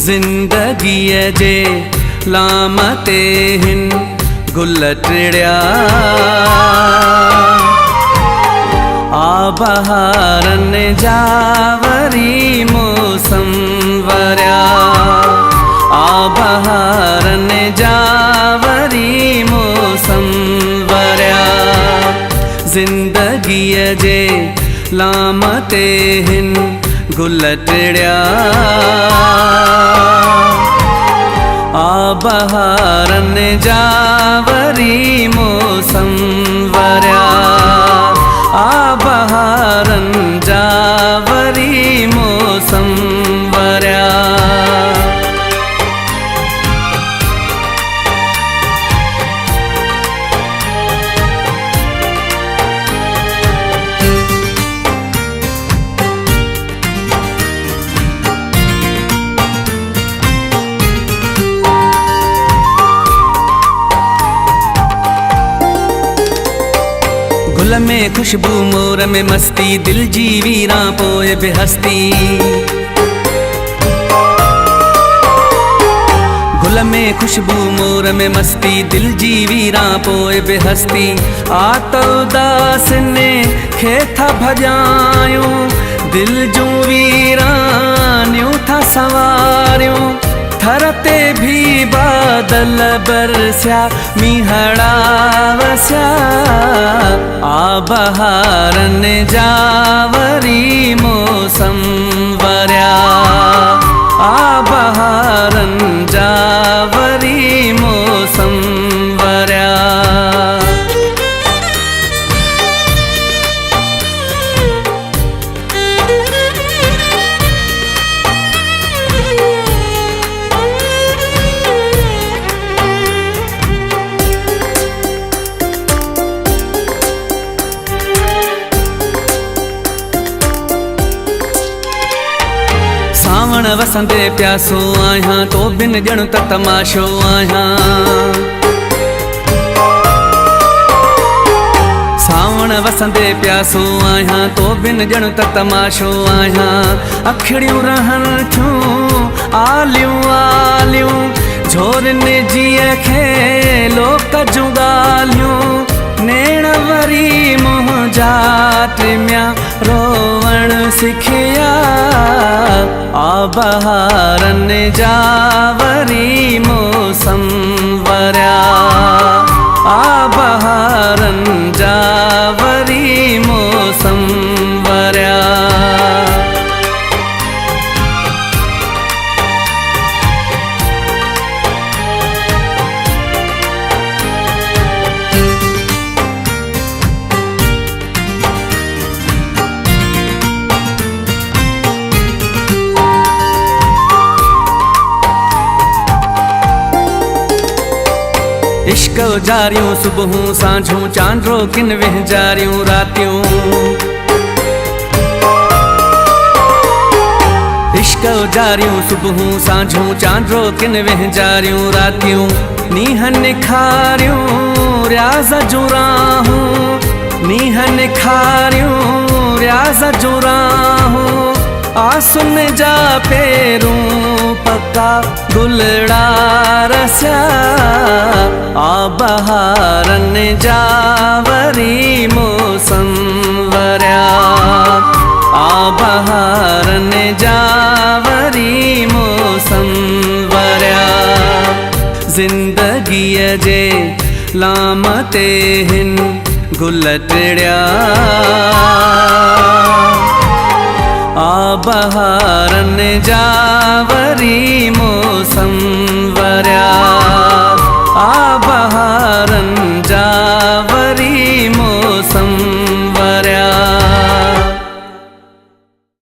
ज़िंदगीअ जे लामते हिन गुल टिड़िया आ बहारनि जा वरी मौसम वरिया आ बहारनि जा वरी मौसम वरिया ज़िंदगीअ जे लामते हिन गुल टिड़िया आ बहारनि जा वरी मौसम वरिया आ बहारनि जा वरी मौसम वरिया। गुल में खुशबू मोर में मस्ती दिल जी वीरा पोए बेहस्ती गुल में खुशबू मोर में मस्ती दिल जी वीरा पोए बेहस्ती आ तो उदास ने खे था भजायूं दिल जूं वीरानियूं था सवारियूं थर ते भी बादल बरस्या मीहड़ा वस्या आ बहारनि जा वरी मौसम वरिया आ बहारनि जा वरी मौसम वरिया। सावण वसंदे प्यासो आहियां तो बिन ॼण त तमाशो आहियां सावण वसंदे प्यासो आहियां तो बिन ॼण त तमाशो आहियां अखिड़ियूं रहनि थियूं आलियूं आलियूं झोरनि जीअ खे लोक जूं ॻाल्हियूं नेण वरी मुंहुं जा टिमिया रोवण सिखिया आ बहारनि जा वरी मौसम वरिया आ बहारनि जा वरी मौसम वरिया। इश्क जारियूं सुबहूं सांझूं चांड्रो किन वेहजारियूं रातियूं इश्क जारियूं सुबहूं सांझूं चांड्रो किन वेहजारियूं रातियूं नीह निखारियूं रियाज़ जूं राहूं नीह निखारियूं रियाज़ जूं राहूं आसुन जा पेरूं पक्का गुलड़ा रस्या आ बहारनि जा वरी मौसम वरिया आ बहारनि जा वरी मौसम वरिया ज़िंदगीअ जे लामते हिन गुल टिड़िया आ बहारनि जा वरी